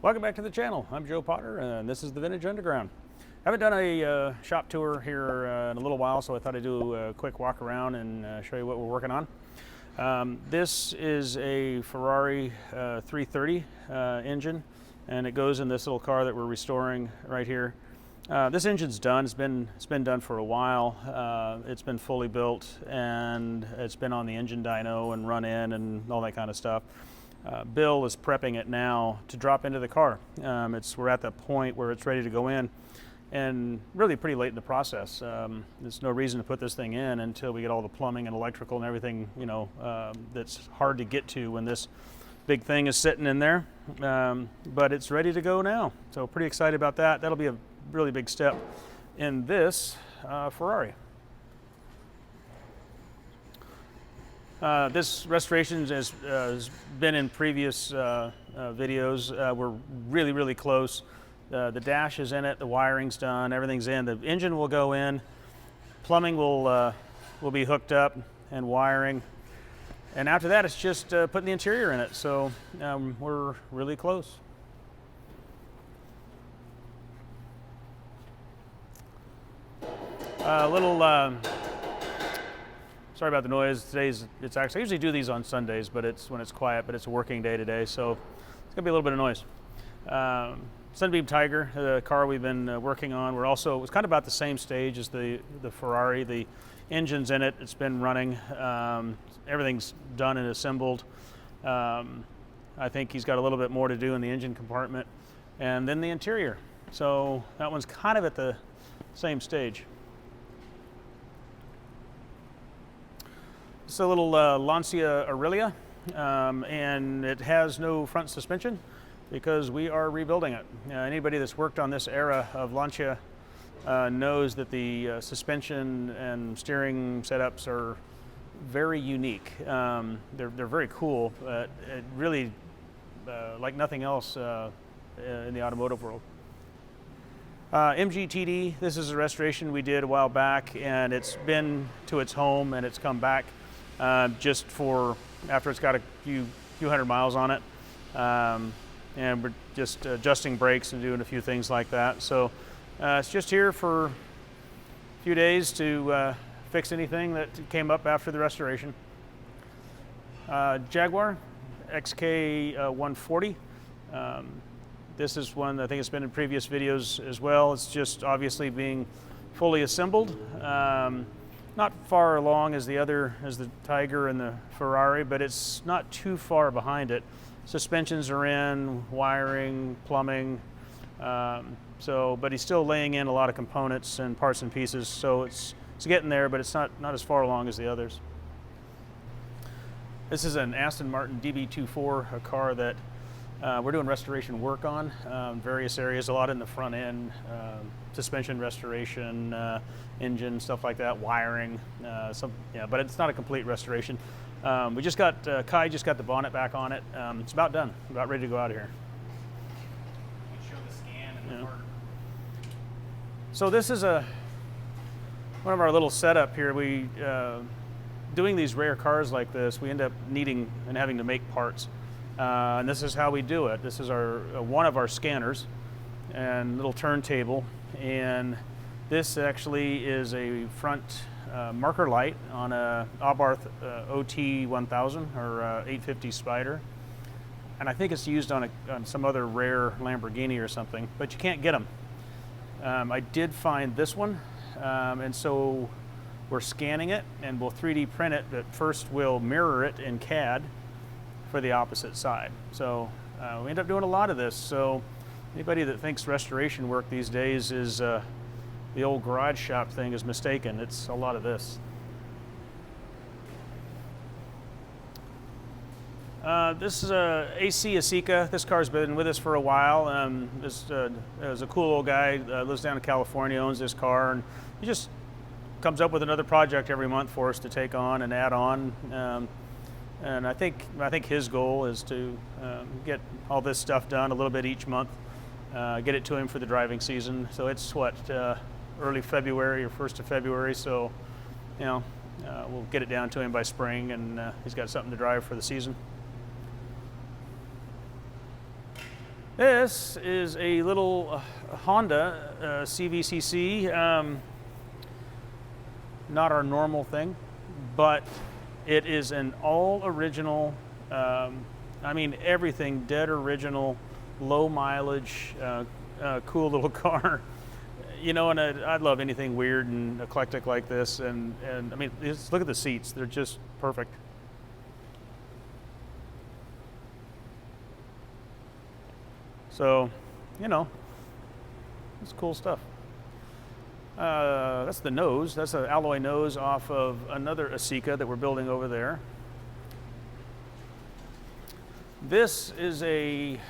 Welcome back to the channel. I'm Joe Potter and this is the Vintage Underground. I haven't done a shop tour here in a little while, so I thought I'd do a quick walk around and show you what we're working on. This is a Ferrari 330 engine, and it goes in this little car that we're restoring right here. This engine's done. It's been done for a while. It's been fully built and it's been on the engine dyno and run in and all that kind of stuff. Bill is prepping it now to drop into the car. We're at the point where it's ready to go in, and really pretty late in the process. There's no reason to put this thing in until we get all the plumbing and electrical and everything, that's hard to get to when this big thing is sitting in there. But it's ready to go now, so pretty excited about that. That'll be a really big step in this Ferrari. This restoration has been in previous videos. We're really close. The dash is in it, the wiring's done, everything's in. The engine will go in, plumbing will be hooked up, and wiring. And after that, it's just putting the interior in it. So we're really close. Sorry about the noise. I usually do these on Sundays, but it's when it's quiet, but it's a working day today, so it's gonna be a little bit of noise. Sunbeam Tiger, the car we've been working on. It's kind of about the same stage as the Ferrari. The engine's in it, it's been running. Everything's done and assembled. I think he's got a little bit more to do in the engine compartment. And then the interior. So that one's kind of at the same stage. It's a little Lancia Aurelia, and it has no front suspension because we are rebuilding it. Anybody that's worked on this era of Lancia knows that the suspension and steering setups are very unique. They're very cool, but it really like nothing else in the automotive world. MGTD, this is a restoration we did a while back, and it's been to its home and it's come back just for after it's got a few hundred miles on it, and we're just adjusting brakes and doing a few things like that. So it's just here for a few days to fix anything that came up after the restoration. Jaguar XK 140. This is one I think it's been in previous videos as well. It's just obviously being fully assembled. Not far along as the Tiger and the Ferrari, but it's not too far behind it. Suspensions are in, wiring, plumbing. But he's still laying in a lot of components and parts and pieces. So it's getting there, but it's not as far along as the others. This is an Aston Martin DB24, a car that we're doing restoration work on various areas, a lot in the front end, suspension restoration, engine, stuff like that, wiring, but it's not a complete restoration. We just got, Kai just got the bonnet back on it. It's about done, about ready to go out of here. You can show the scan and the part. So this is one of our little setup here. We, doing these rare cars like this, we end up needing and having to make parts. And this is how we do it. This is one of our scanners and little turntable, and this actually is a front marker light on a Abarth OT 1000 or 850 Spider, and I think it's used on some other rare Lamborghini or something, but you can't get them. I did find this one, and so we're scanning it and we'll 3D print it, but first we'll mirror it in CAD for the opposite side. So we end up doing a lot of this. So anybody that thinks restoration work these days is the old garage shop thing is mistaken. It's a lot of this. This is a AC Asica. This car's been with us for a while. This is a cool old guy, lives down in California, owns this car, and he just comes up with another project every month for us to take on and add on. And I think his goal is to get all this stuff done a little bit each month, get it to him for the driving season. So it's early February or 1st of February. So, we'll get it down to him by spring, and he's got something to drive for the season. This is a little Honda CVCC, not our normal thing, but it is an all original, I mean everything dead original, low mileage, cool little car. You know, and I love anything weird and eclectic like this, and I mean, just look at the seats, they're just perfect. So, you know, it's cool stuff. That's the nose. That's an alloy nose off of another Asica that we're building over there. This is a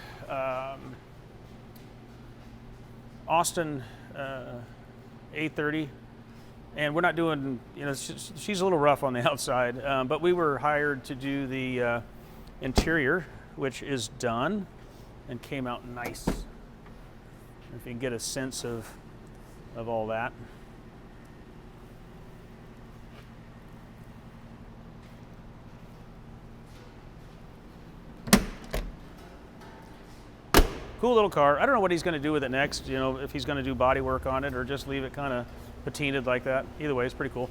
Austin A30, and we're not doing, you know, she's a little rough on the outside, but we were hired to do the interior, which is done and came out nice. If you can get a sense of all that. Cool little car. I don't know what he's going to do with it next, you know, if he's going to do body work on it or just leave it kind of patinaed like that. Either way, it's pretty cool.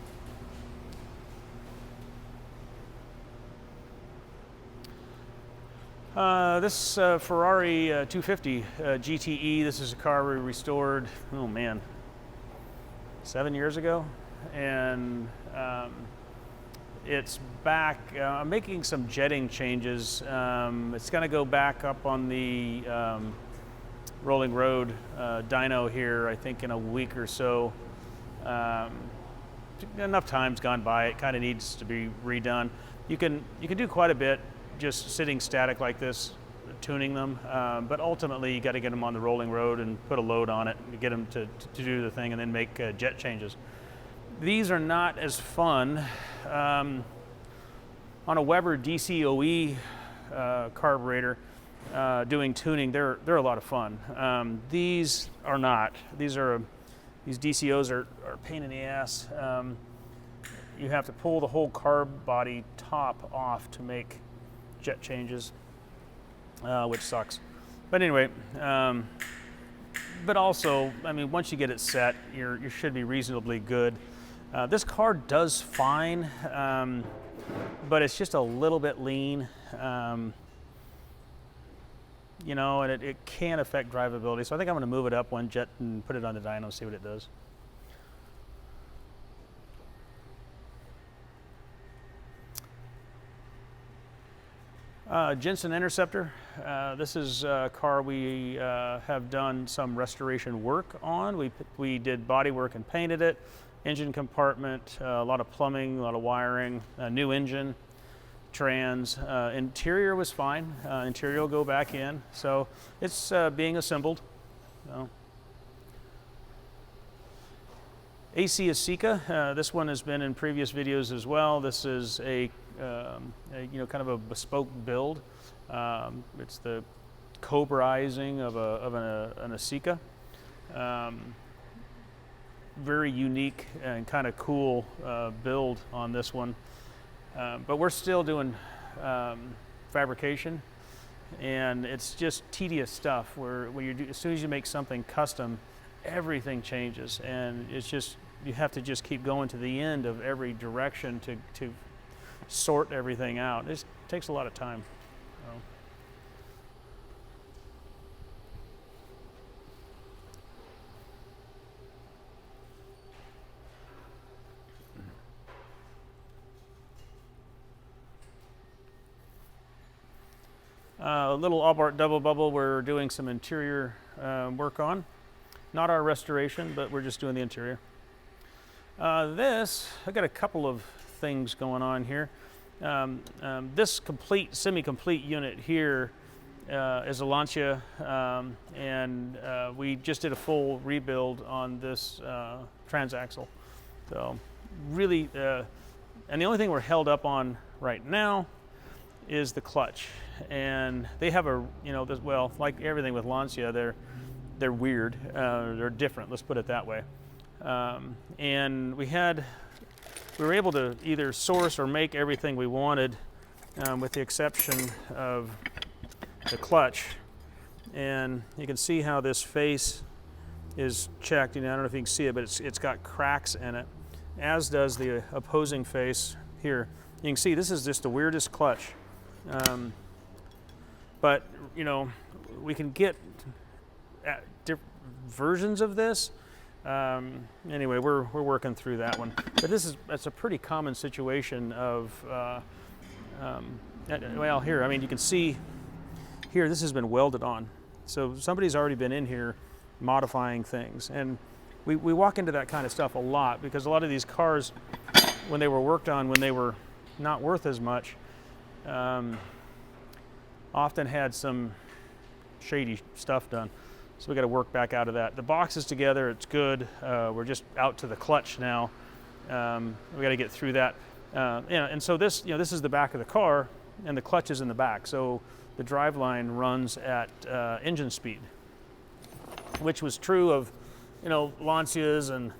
This Ferrari 250 GTE, this is a car we restored, oh man, 7 years ago. And it's back, I'm making some jetting changes. It's going to go back up on the rolling road dyno here, I think in a week or so. Enough time's gone by, it kind of needs to be redone. You can do quite a bit just sitting static like this, tuning them, but ultimately you got to get them on the rolling road and put a load on it to get them to do the thing and then make jet changes. These are not as fun. On a Weber DCOE carburetor, doing tuning, they're a lot of fun. These are not. These DCOs are a pain in the ass. You have to pull the whole carb body top off to make jet changes, which sucks. But anyway, but also, I mean, once you get it set, you should be reasonably good. This car does fine, but it's just a little bit lean, you know, and it can affect drivability. So I think I'm going to move it up one jet and put it on the dyno and see what it does. Jensen Interceptor. This is a car we have done some restoration work on. We did body work and painted it, engine compartment, a lot of plumbing, a lot of wiring, new engine, trans. Interior was fine. Interior will go back in. So it's being assembled. So. AC Asica. This one has been in previous videos as well. This is a you know, kind of a bespoke build. It's the Cobraizing of an Asica. Very unique and kind of cool build on this one. But we're still doing fabrication, and it's just tedious stuff where as soon as you make something custom, everything changes, and it's just, you have to just keep going to the end of every direction to sort everything out. It takes a lot of time. A little Abarth double bubble we're doing some interior work on. Not our restoration, but we're just doing the interior. This, I got a couple of things going on here. This semi-complete unit here is a Lancia, and we just did a full rebuild on this transaxle. So really, and the only thing we're held up on right now is the clutch. And they have a, you know, well, like everything with Lancia, they're weird, they're different, let's put it that way. And we were able to either source or make everything we wanted, with the exception of the clutch. and you can see how this face is checked. You know, I don't know if you can see it, but it's got cracks in it, as does the opposing face here. You can see this is just the weirdest clutch. But you know, we can get different versions of this. Anyway, we're working through that one. But that's a pretty common situation of well, here, I mean, you can see here this has been welded on. So somebody's already been in here modifying things, and we walk into that kind of stuff a lot, because a lot of these cars, when they were worked on, when they were not worth as much, often had some shady stuff done. So we got to work back out of that. The box is together, it's good. We're just out to the clutch now. We got to get through that. And so this, you know, this is the back of the car, and the clutch is in the back. So the driveline runs at engine speed, which was true of, you know, Lancias and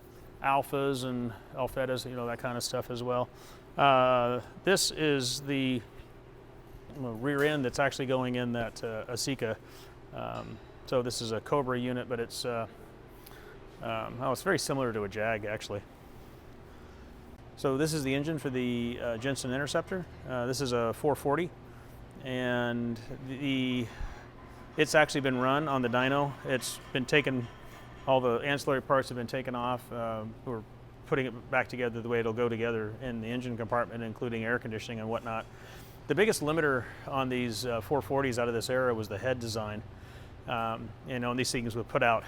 Alphas and Alfetas, you know, that kind of stuff as well. This is the rear end that's actually going in that Asica. So this is a Cobra unit, but it's it's very similar to a Jag actually. So this is the engine for the Jensen Interceptor. This is a 440, and it's actually been run on the dyno. It's been taken, all the ancillary parts have been taken off. We're putting it back together the way it'll go together in the engine compartment, including air conditioning and whatnot. The biggest limiter on these 440s out of this era was the head design. You know, and these things would put out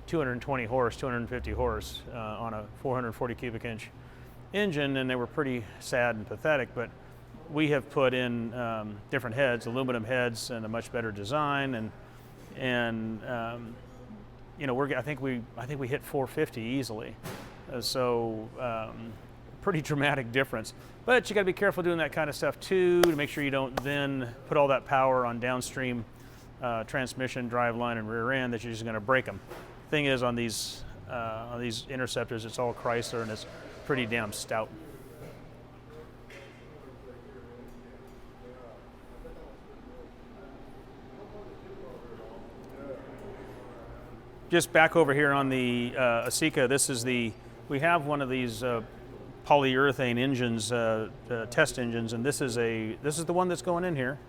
220 horse, 250 horse on a 440 cubic inch engine, and they were pretty sad and pathetic. But we have put in different heads, aluminum heads, and a much better design, and you know, I think we hit 450 easily. Pretty dramatic difference. But you got to be careful doing that kind of stuff too, to make sure you don't then put all that power on downstream transmission, driveline, and rear end, that you're just going to break them. Thing is, on these Interceptors, it's all Chrysler, and it's pretty damn stout. Just back over here on the Asica, we have one of these polyurethane engines, test engines, and this is the one that's going in here.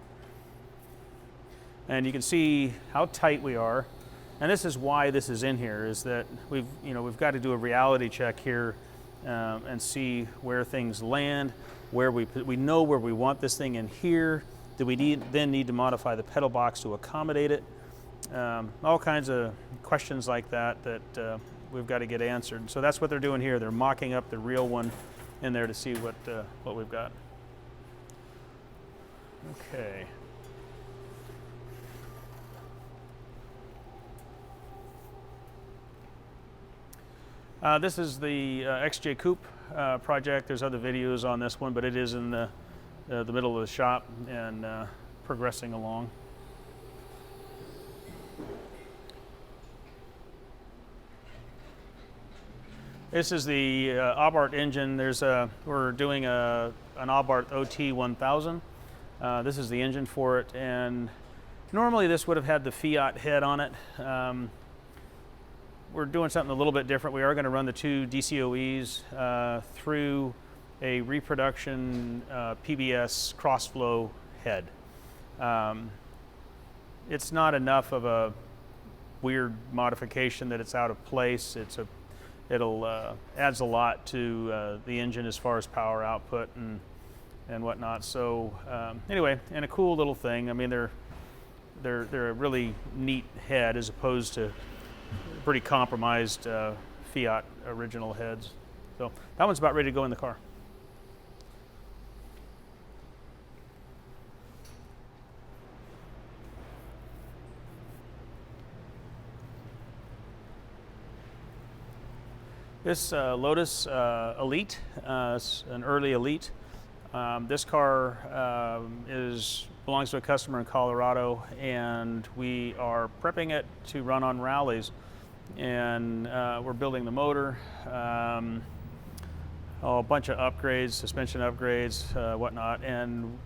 And you can see how tight we are, and this is why this is in here, is that we've got to do a reality check here and see where things land, where we know where we want this thing in here. Do we then need to modify the pedal box to accommodate it? All kinds of questions like that we've got to get answered. So that's what they're doing here. They're mocking up the real one in there to see what we've got. Okay. This is the XJ Coupe project. There's other videos on this one, but it is in the middle of the shop and progressing along. This is the Abarth engine. We're doing an Abarth OT 1000. This is the engine for it, and normally this would have had the Fiat head on it. We're doing something a little bit different. We are going to run the two DCOEs through a reproduction PBS crossflow head. It's not enough of a weird modification that it's out of place. It'll adds a lot to the engine as far as power output and whatnot. So anyway, and a cool little thing. I mean, they're a really neat head as opposed to pretty compromised Fiat original heads. So that one's about ready to go in the car. This Lotus Elite, it's an early Elite. This car belongs to a customer in Colorado, and we are prepping it to run on rallies. And we're building the motor, a bunch of upgrades, suspension upgrades, whatnot. And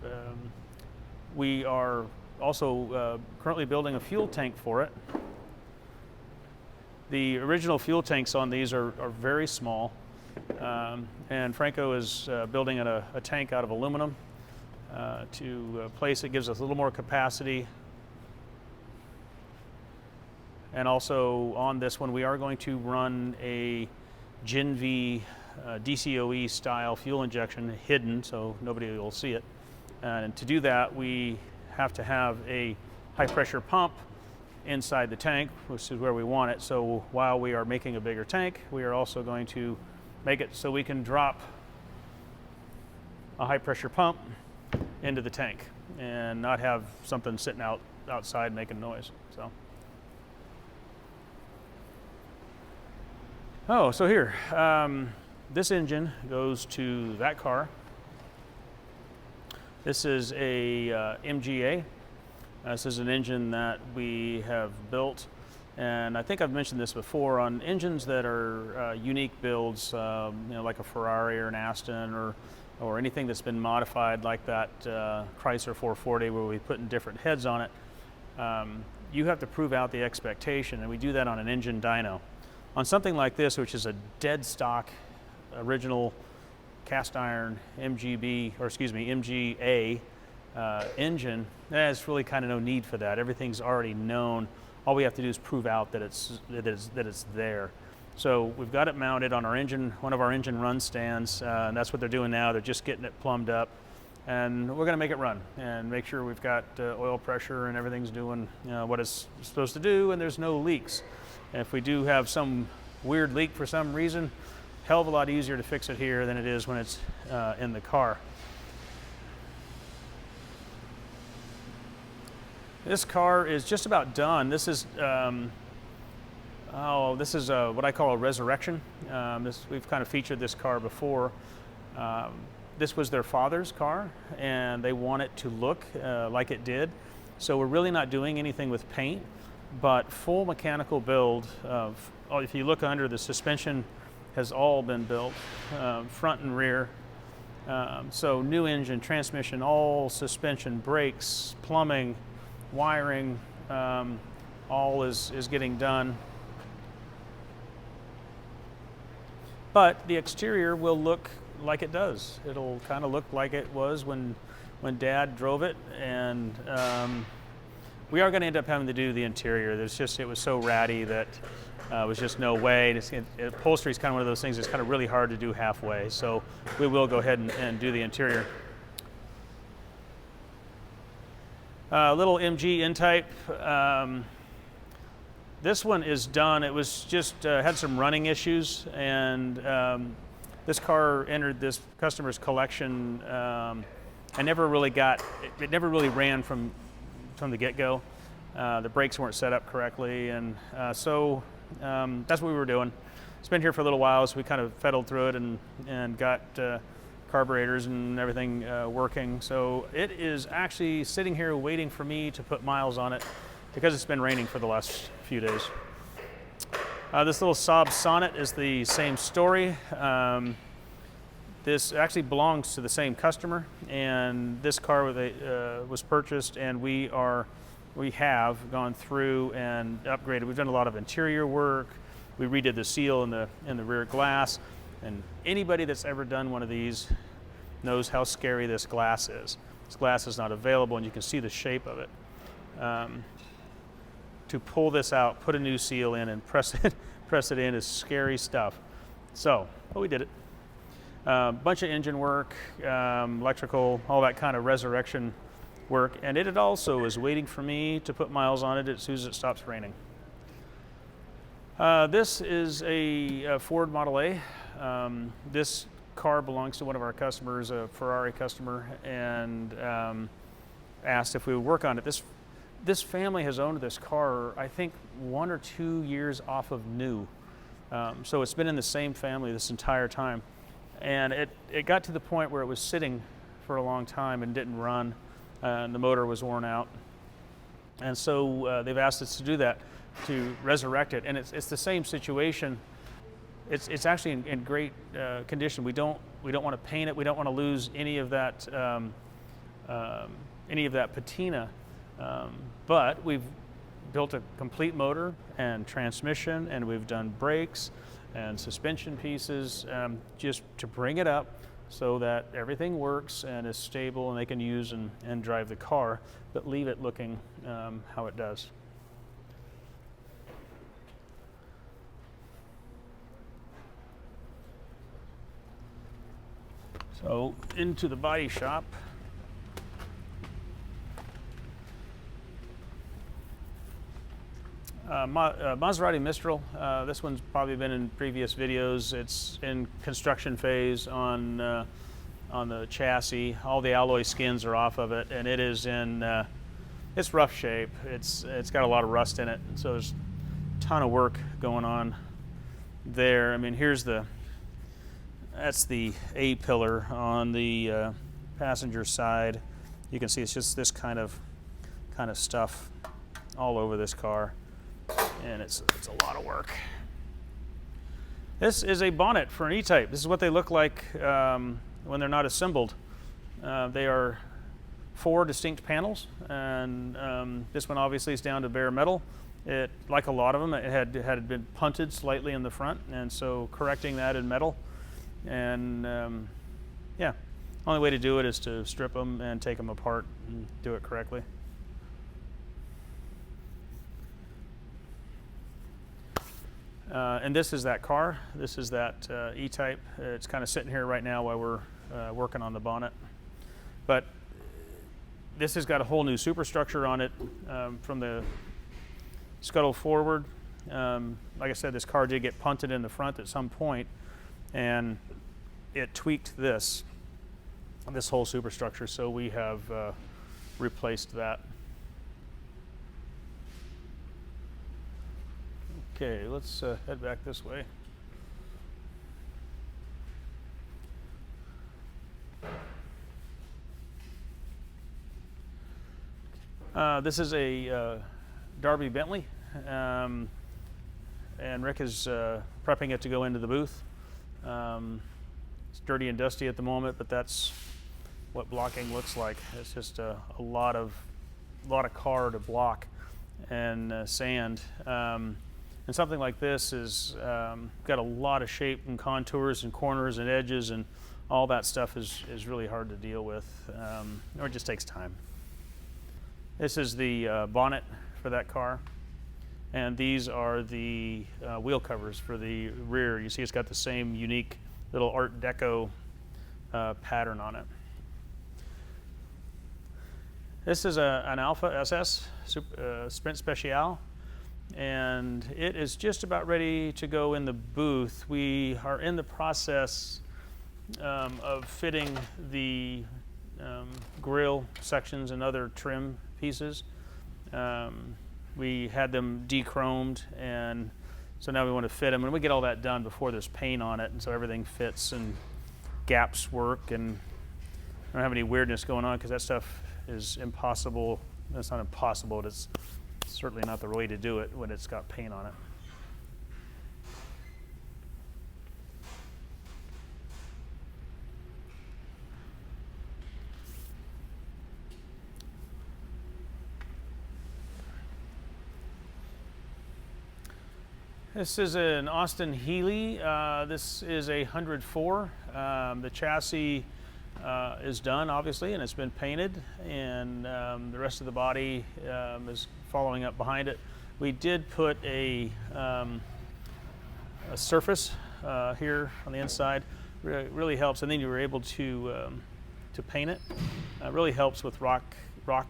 we are also currently building a fuel tank for it. The original fuel tanks on these are very small, and Franco is building a tank out of aluminum to place it. Gives us a little more capacity. And also on this one, we are going to run a Gen V DCOE style fuel injection hidden, so nobody will see it. And to do that, we have to have a high pressure pump inside the tank, which is where we want it. So while we are making a bigger tank, we are also going to make it so we can drop a high pressure pump into the tank and not have something sitting outside making noise. So here, this engine goes to that car. This is a MGA. This is an engine that we have built, and I think I've mentioned this before on engines that are unique builds, like a Ferrari or an Aston or anything that's been modified like that Chrysler 440 where we put in different heads on it. You have to prove out the expectation, and we do that on an engine dyno. On something like this, which is a dead stock original cast iron MGA engine, there's really kind of no need for that. Everything's already known. All we have to do is prove out that it's there. So we've got it mounted on our engine, one of our engine run stands, and that's what they're doing now. They're just getting it plumbed up, and we're going to make it run and make sure we've got oil pressure and everything's doing what it's supposed to do, and there's no leaks. And if we do have some weird leak for some reason, hell of a lot easier to fix it here than it is when it's in the car. This car is just about done. This is what I call a resurrection. We've kind of featured this car before. This was their father's car, and they want it to look like it did. So we're really not doing anything with paint, but full mechanical build of, if you look under, the suspension has all been built, front and rear. So new engine, transmission, all suspension, brakes, plumbing, wiring, all is getting done. But the exterior will look like it does. It'll kind of look like it was when Dad drove it, and we are going to end up having to do the interior. It was so ratty that was just no way. Upholstery is kind of one of those things that's kind of really hard to do halfway. So we will go ahead and do the interior. Little MG N-type. This one is done. It was just had some running issues, and this car entered this customer's collection. It never really ran from the get-go. The brakes weren't set up correctly, and so that's what we were doing. It's been here for a little while, so we kind of fiddled through it and got carburetors and everything working. So it is actually sitting here waiting for me to put miles on it because it's been raining for the last few days. This little Saab Sonnet is the same story. This actually belongs to the same customer, and this car was purchased, and we have gone through and upgraded. We've done a lot of interior work. We redid the seal in the rear glass, and anybody that's ever done one of these knows how scary this glass is. This glass is not available, and you can see the shape of it. To pull this out, put a new seal in, and press it in is scary stuff. So, but we did it. Bunch of engine work, electrical, all that kind of resurrection work, and it also is waiting for me to put miles on it as soon as it stops raining. This is a Ford Model A. This car belongs to one of our customers, a Ferrari customer, and asked if we would work on it. This family has owned this car, I think, 1 or 2 years off of new. So it's been in the same family this entire time. And it got to the point where it was sitting for a long time and didn't run, and the motor was worn out. And so they've asked us to do that, to resurrect it. And it's the same situation. It's actually in great condition. We don't want to paint it. We don't want to lose any of that patina. But we've built a complete motor and transmission, and we've done brakes and suspension pieces just to bring it up so that everything works and is stable and they can use and drive the car, but leave it looking how it does. So into the body shop. Maserati Mistral, this one's probably been in previous videos. It's in construction phase on the chassis. All the alloy skins are off of it, and it is in it's rough shape. It's got a lot of rust in it, so there's a ton of work going on there. I mean, that's the A pillar on the passenger side. You can see it's just this kind of stuff all over this car, and it's a lot of work. This is a bonnet for an E-Type. This is what they look like when they're not assembled. They are 4 distinct panels, and this one obviously is down to bare metal. It, like a lot of them, it had been punted slightly in the front, and so correcting that in metal. And yeah, only way to do it is to strip them and take them apart and do it correctly. And this is that car. This is that E-Type. It's kind of sitting here right now while we're working on the bonnet. But this has got a whole new superstructure on it from the scuttle forward. Like I said, this car did get punted in the front at some point, and it tweaked this whole superstructure, so we have replaced that. Okay, let's head back this way. This is a Derby Bentley, and Rick is prepping it to go into the booth. It's dirty and dusty at the moment, but that's what blocking looks like. It's just a lot of car to block and sand. And something like this is got a lot of shape and contours and corners and edges, and all that stuff is really hard to deal with, or it just takes time. This is the bonnet for that car, and these are the wheel covers for the rear. You see it's got the same unique little Art Deco pattern on it. This is an Alpha SS Sprint Special, and it is just about ready to go in the booth. We are in the process of fitting the grille sections and other trim pieces. We had them de-chromed, and so now we want to fit them, and we get all that done before there's paint on it, and so everything fits and gaps work, and I don't have any weirdness going on because that stuff is impossible. That's not impossible, but it's certainly not the way to do it when it's got paint on it. This is an Austin Healey. This is a 104. The chassis is done, obviously, and it's been painted, and the rest of the body is following up behind it. We did put a surface here on the inside. Really helps, and then you were able to paint it. Really helps with rock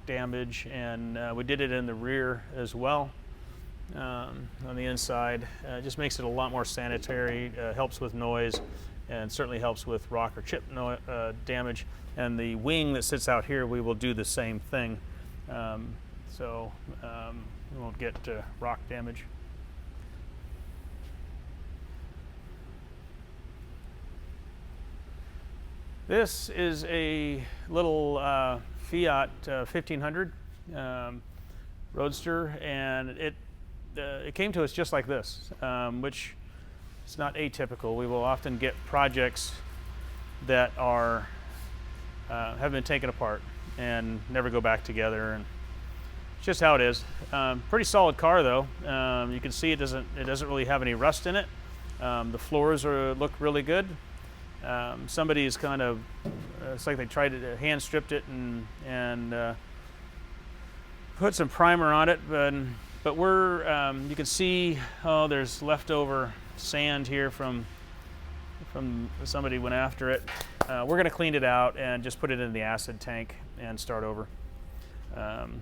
damage, and we did it in the rear as well. On the inside, just makes it a lot more sanitary, helps with noise, and certainly helps with rock or chip damage. And the wing that sits out here, we will do the same thing, so we won't get rock damage. This is a little Fiat 1500 Roadster, and it came to us just like this, which is not atypical. We will often get projects that are have been taken apart and never go back together, just how it is. Pretty solid car though. You can see it doesn't really have any rust in it. The floors look really good. Somebody's kind of, it's like they tried to hand stripped it and put some primer on it, but we're, you can see, oh, there's leftover sand here from somebody went after it. We're going to clean it out and just put it in the acid tank and start over,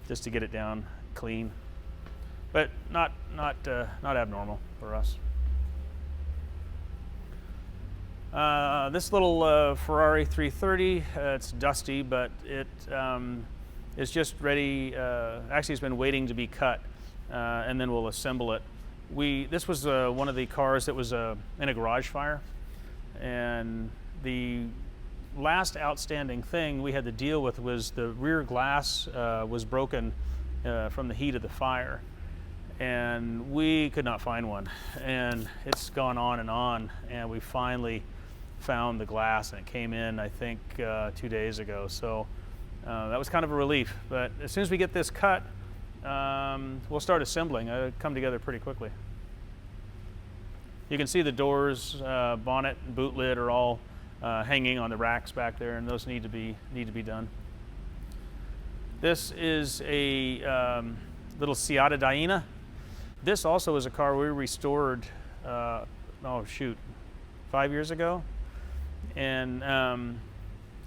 just to get it down clean, but not abnormal for us. This little Ferrari 330, it's dusty, but it is just ready. Actually, it's been waiting to be cut, and then we'll assemble it. This was one of the cars that was in a garage fire, and the last outstanding thing we had to deal with was the rear glass was broken from the heat of the fire, and we could not find one. And it's gone on, and we finally found the glass, and it came in, I think, 2 days ago. So that was kind of a relief. But as soon as we get this cut, we'll start assembling. It'll come together pretty quickly. You can see the doors, bonnet, and boot lid are all hanging on the racks back there, and those need to be done. This is a little Seata Dyna. This also is a car we restored, 5 years ago. And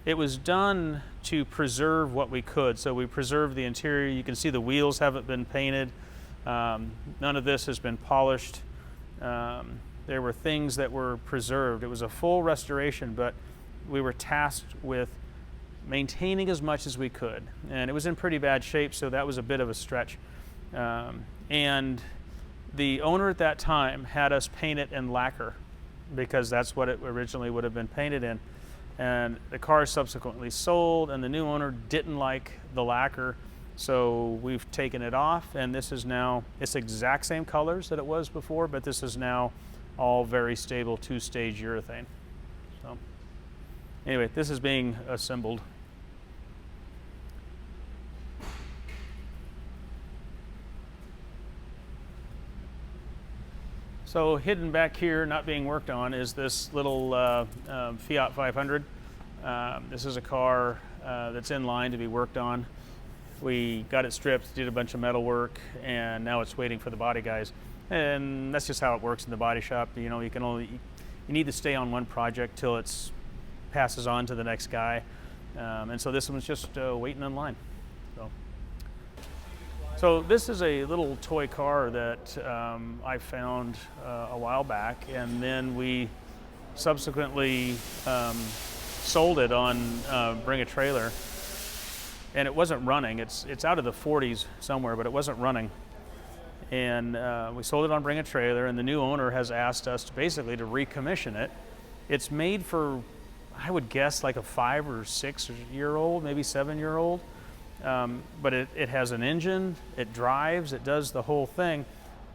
it was done to preserve what we could. So we preserved the interior. You can see the wheels haven't been painted. None of this has been polished. There were things that were preserved. It was a full restoration, but we were tasked with maintaining as much as we could. And it was in pretty bad shape, so that was a bit of a stretch. And the owner at that time had us paint it in lacquer, because that's what it originally would have been painted in. And the car subsequently sold, and the new owner didn't like the lacquer, so we've taken it off, and this is now, it's the exact same colors that it was before, but this is now all very stable 2-stage urethane. So anyway, this is being assembled. So hidden back here, not being worked on, is this little Fiat 500. This is a car that's in line to be worked on. We got it stripped, did a bunch of metal work, and now it's waiting for the body guys. And that's just how it works in the body shop. You know, you need to stay on one project till it passes on to the next guy. And so this one's just waiting in line. So this is a little toy car that I found a while back, and then we subsequently sold it on Bring a Trailer, and it wasn't running. It's out of the 40s somewhere, but it wasn't running. And we sold it on Bring a Trailer, and the new owner has asked us to basically to recommission it. It's made for, I would guess, like a 5 or 6 year old, maybe 7-year-old. But it has an engine, it drives, it does the whole thing.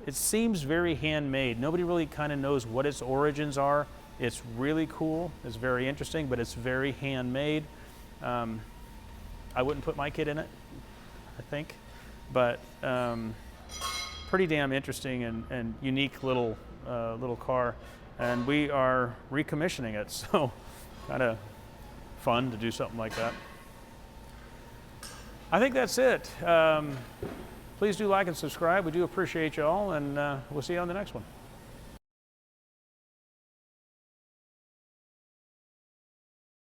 It seems very handmade. Nobody really kind of knows what its origins are. It's really cool, it's very interesting, but it's very handmade. I wouldn't put my kid in it, I think, but pretty damn interesting and unique little car. And we are recommissioning it, so kind of fun to do something like that. I think that's it. Please do like and subscribe. We do appreciate you all, and we'll see you on the next one.